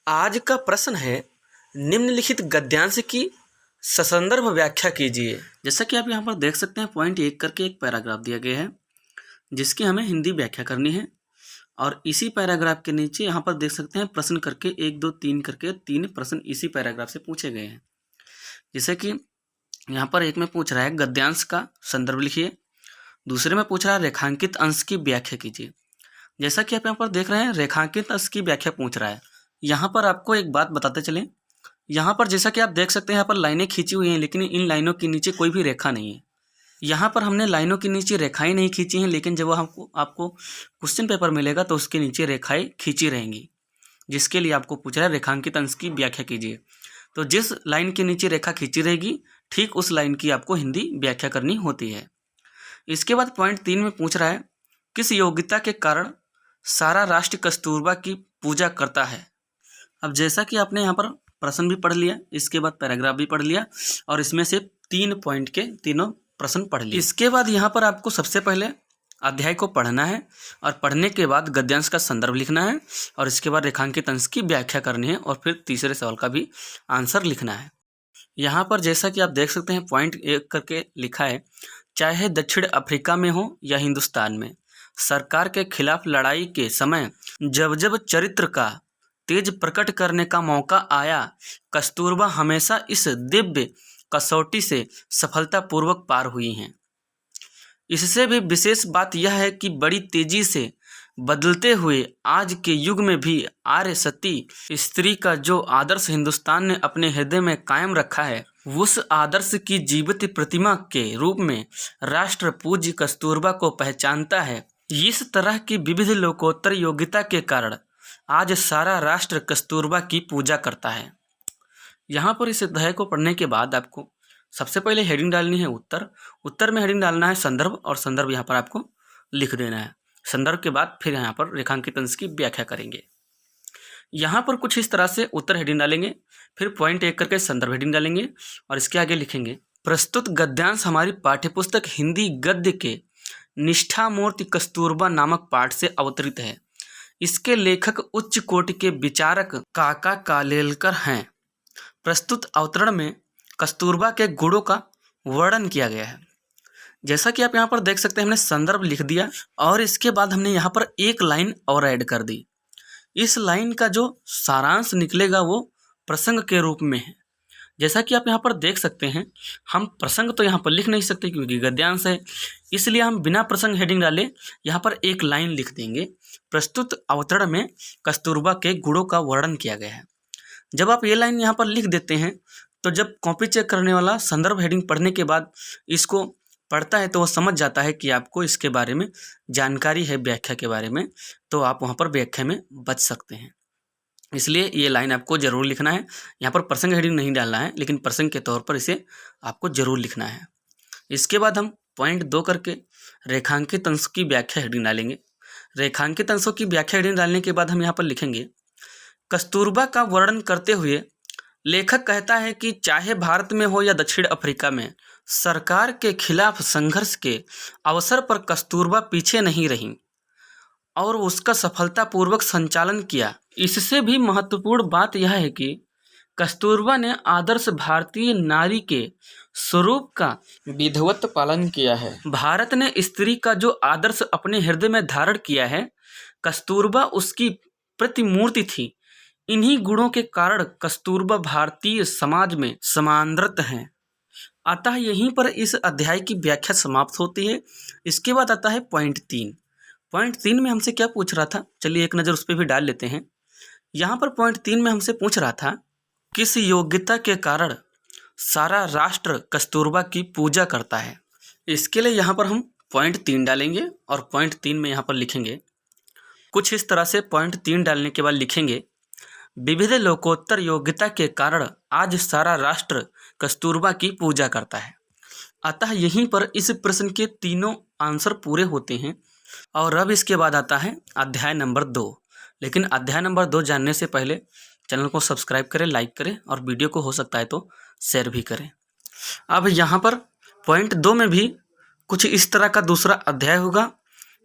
आज का प्रश्न है, निम्नलिखित गद्यांश की ससंदर्भ व्याख्या कीजिए। जैसा कि आप यहाँ पर देख सकते हैं, पॉइंट 1 करके एक पैराग्राफ दिया गया है जिसकी हमें हिंदी व्याख्या करनी है। और इसी पैराग्राफ के नीचे यहाँ पर देख सकते हैं प्रश्न करके 1 2 3 करके 3 प्रश्न इसी पैराग्राफ से पूछे गए हैं। जैसे कि यहाँ पर एक में पूछ रहा है गद्यांश का संदर्भ लिखिए, दूसरे में पूछ रहा है रेखांकित अंश की व्याख्या कीजिए। जैसा कि आप यहाँ पर देख रहे हैं रेखांकित अंश की व्याख्या पूछ रहा है। यहाँ पर आपको एक बात बताते चलें, यहाँ पर जैसा कि आप देख सकते हैं यहाँ पर लाइनें खींची हुई हैं, लेकिन इन लाइनों के नीचे कोई भी रेखा नहीं है। यहाँ पर हमने लाइनों के नीचे रेखाएं नहीं खींची हैं, लेकिन जब आपको क्वेश्चन पेपर मिलेगा तो उसके नीचे रेखाएं खींची रहेंगी, जिसके लिए आपको पूछ रहा है रेखांकित अंश की व्याख्या कीजिए। तो जिस लाइन के नीचे रेखा खींची रहेगी ठीक उस लाइन की आपको हिंदी व्याख्या करनी होती है। इसके बाद पॉइंट 3 में पूछ रहा है किस योग्यता के कारण सारा राष्ट्र कस्तूरबा की पूजा करता है। अब जैसा कि आपने यहाँ पर प्रश्न भी पढ़ लिया, इसके बाद पैराग्राफ भी पढ़ लिया और इसमें से 3 पॉइंट के तीनों प्रश्न पढ़ लिए। इसके बाद यहाँ पर आपको सबसे पहले अध्याय को पढ़ना है और पढ़ने के बाद गद्यांश का संदर्भ लिखना है और इसके बाद रेखांकित अंश की व्याख्या करनी है और फिर तीसरे सवाल का भी आंसर लिखना है। यहाँ पर जैसा कि आप देख सकते हैं पॉइंट 1 करके लिखा है, चाहे दक्षिण अफ्रीका में हो या हिंदुस्तान में, सरकार के खिलाफ लड़ाई के समय जब जब चरित्र का तेज प्रकट करने का मौका आया, कस्तूरबा हमेशा इस दिव्य कसौटी से सफलतापूर्वक पार हुई हैं। इससे भी विशेष बात यह है कि बड़ी तेजी से बदलते हुए आज के युग में भी आर्य सती स्त्री का जो आदर्श हिंदुस्तान ने अपने हृदय में कायम रखा है, उस आदर्श की जीवित प्रतिमा के रूप में राष्ट्र पूज्य कस्तूरबा को पहचानता है। इस तरह की विविध लोकोत्तर योग्यता के कारण आज सारा राष्ट्र कस्तूरबा की पूजा करता है। यहाँ पर इस अध्याय को पढ़ने के बाद आपको सबसे पहले हेडिंग डालनी है उत्तर में हेडिंग डालना है संदर्भ और संदर्भ यहाँ पर आपको लिख देना है। संदर्भ के बाद फिर यहाँ पर रेखांकित अंश की व्याख्या करेंगे। यहाँ पर कुछ इस तरह से उत्तर हेडिंग डालेंगे, फिर पॉइंट 1 करके संदर्भ हेडिंग डालेंगे और इसके आगे लिखेंगे प्रस्तुत गद्यांश हमारी पाठ्यपुस्तक हिंदी गद्य के निष्ठा मूर्ति कस्तूरबा नामक पाठ से अवतरित है। इसके लेखक उच्च कोटि के विचारक काका कालेलकर हैं। प्रस्तुत अवतरण में कस्तूरबा के गुणों का वर्णन किया गया है। जैसा कि आप यहाँ पर देख सकते हैं हमने संदर्भ लिख दिया और इसके बाद हमने यहाँ पर एक लाइन और ऐड कर दी। इस लाइन का जो सारांश निकलेगा वो प्रसंग के रूप में है। जैसा कि आप यहाँ पर देख सकते हैं हम प्रसंग तो यहाँ पर लिख नहीं सकते क्योंकि गद्यांश है, इसलिए हम बिना प्रसंग हेडिंग डाले यहाँ पर एक लाइन लिख देंगे, प्रस्तुत अवतरण में कस्तूरबा के गुणों का वर्णन किया गया है। जब आप ये लाइन यहाँ पर लिख देते हैं तो जब कॉपी चेक करने वाला संदर्भ हेडिंग पढ़ने के बाद इसको पढ़ता है तो वो समझ जाता है कि आपको इसके बारे में जानकारी है, व्याख्या के बारे में, तो आप वहाँ पर व्याख्या में बच सकते हैं। इसलिए ये लाइन आपको जरूर लिखना है। यहाँ पर प्रसंग हेडिंग नहीं डालना है, लेकिन प्रसंग के तौर पर इसे आपको जरूर लिखना है। इसके बाद हम पॉइंट 2 करके रेखांकित अंश की व्याख्या हेडिंग डालेंगे। रेखांकित अंशों की व्याख्या हेडिंग डालने के बाद हम यहाँ पर लिखेंगे कस्तूरबा का वर्णन करते हुए लेखक कहता है कि चाहे भारत में हो या दक्षिण अफ्रीका में, सरकार के खिलाफ संघर्ष के अवसर पर कस्तूरबा पीछे नहीं रही और उसका सफलतापूर्वक संचालन किया। इससे भी महत्वपूर्ण बात यह है कि कस्तूरबा ने आदर्श भारतीय नारी के स्वरूप का विधिवत पालन किया है। भारत ने स्त्री का जो आदर्श अपने हृदय में धारण किया है, कस्तूरबा उसकी प्रतिमूर्ति थी। इन्हीं गुणों के कारण कस्तूरबा भारतीय समाज में समानरत हैं। अतः यहीं पर इस अध्याय की व्याख्या समाप्त होती है। इसके बाद आता है पॉइंट 3। पॉइंट 3 में हमसे क्या पूछ रहा था, चलिए एक नज़र उस पर भी डाल लेते हैं। यहाँ पर पॉइंट 3 में हमसे पूछ रहा था किस योग्यता के कारण सारा राष्ट्र कस्तूरबा की पूजा करता है। इसके लिए यहाँ पर हम पॉइंट 3 डालेंगे और पॉइंट 3 में यहाँ पर लिखेंगे कुछ इस तरह से। पॉइंट 3 डालने के बाद लिखेंगे विविध लोकोत्तर योग्यता के कारण आज सारा राष्ट्र कस्तूरबा की पूजा करता है। अतः यहीं पर इस प्रश्न के तीनों आंसर पूरे होते हैं। और अब इसके बाद आता है अध्याय नंबर 2। लेकिन अध्याय नंबर 2 जानने से पहले चैनल को सब्सक्राइब करें, लाइक करें और वीडियो को हो सकता है तो शेयर भी करें। अब यहाँ पर पॉइंट 2 में भी कुछ इस तरह का दूसरा अध्याय होगा,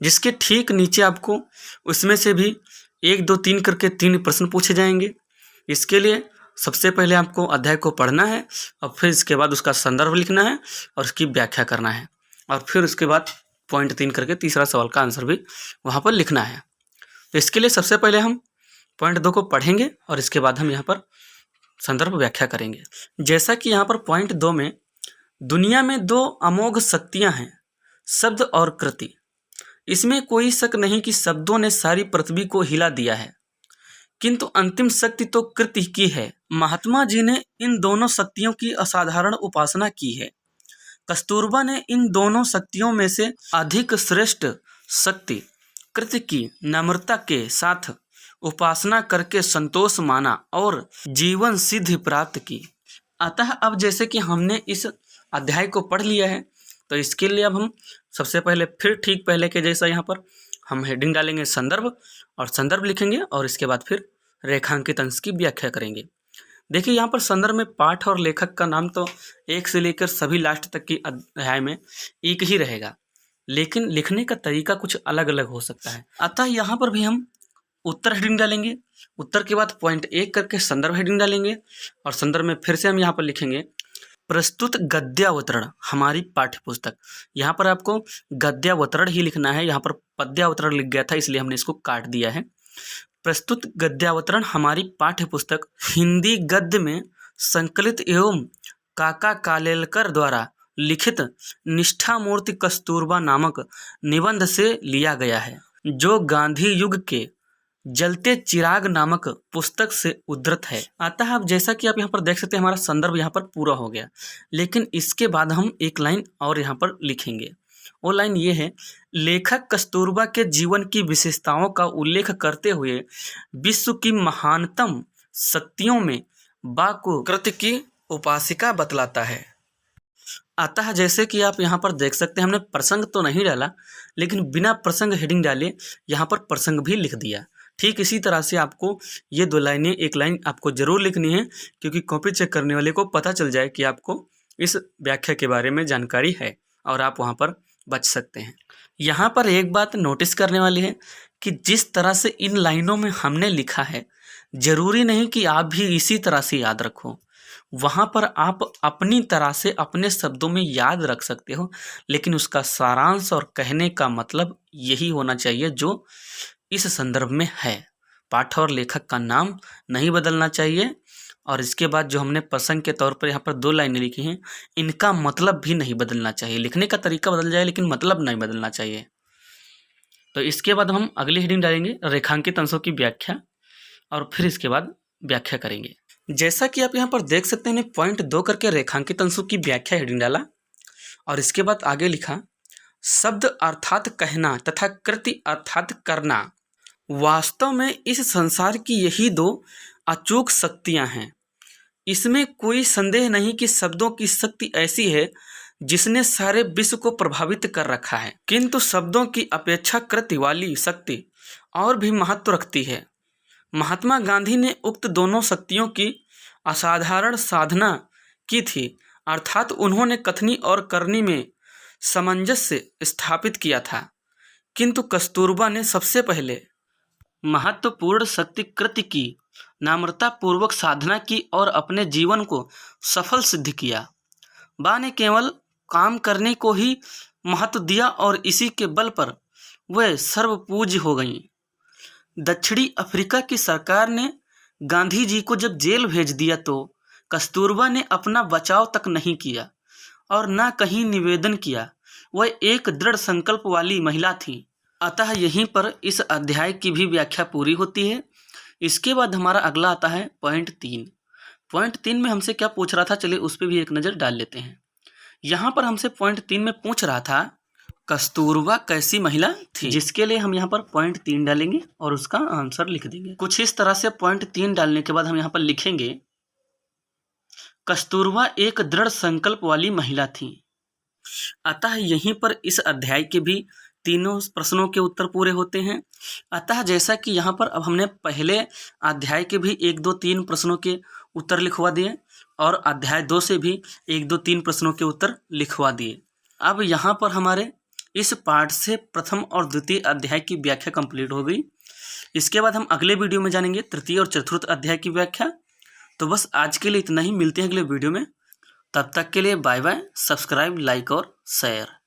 जिसके ठीक नीचे आपको उसमें से भी 1 2 3 करके 3 प्रश्न पूछे जाएंगे। इसके लिए सबसे पहले आपको अध्याय को पढ़ना है और फिर इसके बाद उसका संदर्भ लिखना है और उसकी व्याख्या करना है और फिर उसके बाद पॉइंट 3 करके तीसरा सवाल का आंसर भी वहाँ पर लिखना है। तो इसके लिए सबसे पहले हम पॉइंट 2 को पढ़ेंगे और इसके बाद हम यहाँ पर संदर्भ व्याख्या करेंगे। जैसा कि यहाँ पर पॉइंट 2 में दुनिया में 2 अमोघ शक्तियाँ हैं, शब्द और कृति। इसमें कोई शक नहीं कि शब्दों ने सारी पृथ्वी को हिला दिया है, किंतु अंतिम शक्ति तो कृति की है। महात्मा जी ने इन दोनों शक्तियों की असाधारण उपासना की है। कस्तूरबा ने इन दोनों शक्तियों में से अधिक श्रेष्ठ शक्ति कृति की नम्रता के साथ उपासना करके संतोष माना और जीवन सिद्धि प्राप्त की। अतः अब जैसे कि हमने इस अध्याय को पढ़ लिया है, तो इसके लिए अब हम सबसे पहले फिर ठीक पहले के जैसा यहाँ पर हम हेडिंग डालेंगे संदर्भ और संदर्भ लिखेंगे और इसके बाद फिर रेखांकित अंश की व्याख्या करेंगे। देखिए यहाँ पर संदर्भ में पाठ और लेखक का नाम तो एक से लेकर सभी लास्ट तक की अध्याय में एक ही रहेगा, लेकिन लिखने का तरीका कुछ अलग अलग हो सकता है। अतः यहाँ पर भी हम उत्तर हेडिंग डालेंगे, उत्तर के बाद पॉइंट 1 करके संदर्भ हेडिंग डालेंगे और संदर्भ में फिर से हम यहाँ पर लिखेंगे प्रस्तुत गद्यावतरण हमारी पाठ्य पुस्तक। यहाँ पर आपको गद्यावतरण ही लिखना है, यहाँ पर पद्यावतरण लिख गया था इसलिए हमने इसको काट दिया है। प्रस्तुत गद्यावतरण हमारी पाठ्य पुस्तक हिंदी गद्य में संकलित एवं काका कालेलकर द्वारा लिखित निष्ठामूर्ति कस्तूरबा नामक निबंध से लिया गया है, जो गांधी युग के जलते चिराग नामक पुस्तक से उद्धृत है। अतः अब जैसा कि आप यहाँ पर देख सकते हैं हमारा संदर्भ यहाँ पर पूरा हो गया, लेकिन इसके बाद हम एक लाइन और यहाँ पर लिखेंगे। वो लाइन ये है, लेखक कस्तूरबा के जीवन की विशेषताओं का उल्लेख करते हुए विश्व की महानतम शक्तियों में बा को कृति की उपासिका बतलाता है। अतः जैसे कि आप यहाँ पर देख सकते हैं हमने प्रसंग तो नहीं डाला, लेकिन बिना प्रसंग हेडिंग डाले यहाँ पर प्रसंग भी लिख दिया। ठीक इसी तरह से आपको ये 2 लाइनें, एक लाइन आपको जरूर लिखनी है, क्योंकि कॉपी चेक करने वाले को पता चल जाए कि आपको इस व्याख्या के बारे में जानकारी है और आप वहाँ पर बच सकते हैं। यहाँ पर एक बात नोटिस करने वाली है कि जिस तरह से इन लाइनों में हमने लिखा है, जरूरी नहीं कि आप भी इसी तरह से याद रखो। वहाँ पर आप अपनी तरह से अपने शब्दों में याद रख सकते हो, लेकिन उसका सारांश और कहने का मतलब यही होना चाहिए जो इस संदर्भ में है। पाठ और लेखक का नाम नहीं बदलना चाहिए और इसके बाद जो हमने प्रसंग के तौर पर यहाँ पर 2 लाइनें लिखी हैं, इनका मतलब भी नहीं बदलना चाहिए। लिखने का तरीका बदल जाए लेकिन मतलब नहीं बदलना चाहिए। तो इसके बाद हम अगली हेडिंग डालेंगे रेखांकित अंशों की व्याख्या और फिर इसके बाद व्याख्या करेंगे। जैसा कि आप यहाँ पर देख सकते हैं, पॉइंट 2 करके रेखांकित अंशों की व्याख्या हेडिंग डाला और इसके बाद आगे लिखा, शब्द अर्थात कहना तथा कृति अर्थात करना वास्तव में इस संसार की यही 2 अचूक शक्तियां हैं। इसमें कोई संदेह नहीं कि शब्दों की शक्ति ऐसी है जिसने सारे विश्व को प्रभावित कर रखा है, किंतु शब्दों की अपेक्षा कृति वाली शक्ति और भी महत्व रखती है। महात्मा गांधी ने उक्त दोनों शक्तियों की असाधारण साधना की थी, अर्थात उन्होंने कथनी और करनी में सामंजस्य स्थापित किया था, किंतु कस्तूरबा ने सबसे पहले महत्वपूर्ण शक्ति कृति की नम्रता पूर्वक साधना की और अपने जीवन को सफल सिद्ध किया। बा ने केवल काम करने को ही महत्व दिया और इसी के बल पर वह सर्वपूज्य हो गईं। दक्षिणी अफ्रीका की सरकार ने गांधी जी को जब जेल भेज दिया तो कस्तूरबा ने अपना बचाव तक नहीं किया और न कहीं निवेदन किया। वह एक दृढ़ संकल्प वाली महिला थी। अतः यहीं पर इस अध्याय की भी व्याख्या पूरी होती है। इसके बाद हमारा अगला आता है पॉइंट 3। पॉइंट 3 में हमसे क्या पूछ रहा था, चलिए उस पर भी एक नज़र डाल लेते हैं। यहाँ पर हमसे पॉइंट 3 में पूछ रहा था कस्तूरबा कैसी महिला थी, जिसके लिए हम यहाँ पर पॉइंट 3 डालेंगे और उसका आंसर लिख देंगे। कुछ इस तरह से पॉइंट 3 डालने के बाद हम यहाँ पर लिखेंगे कस्तूरबा एक दृढ़ संकल्प वाली महिला थी। अतः यहीं पर इस अध्याय के भी तीनों प्रश्नों के उत्तर पूरे होते हैं। अतः जैसा कि यहाँ पर अब हमने पहले अध्याय के भी 1, 2, 3 प्रश्नों के उत्तर लिखवा दिए और अध्याय 2 से भी 1, 2, 3 प्रश्नों के उत्तर लिखवा दिए। अब यहाँ पर हमारे इस पाठ से प्रथम और द्वितीय अध्याय की व्याख्या कंप्लीट हो गई। इसके बाद हम अगले वीडियो में जानेंगे तृतीय और चतुर्थ अध्याय की व्याख्या। तो बस आज के लिए इतना ही, मिलते हैं अगले वीडियो में। तब तक के लिए बाय बाय। सब्सक्राइब, लाइक और शेयर।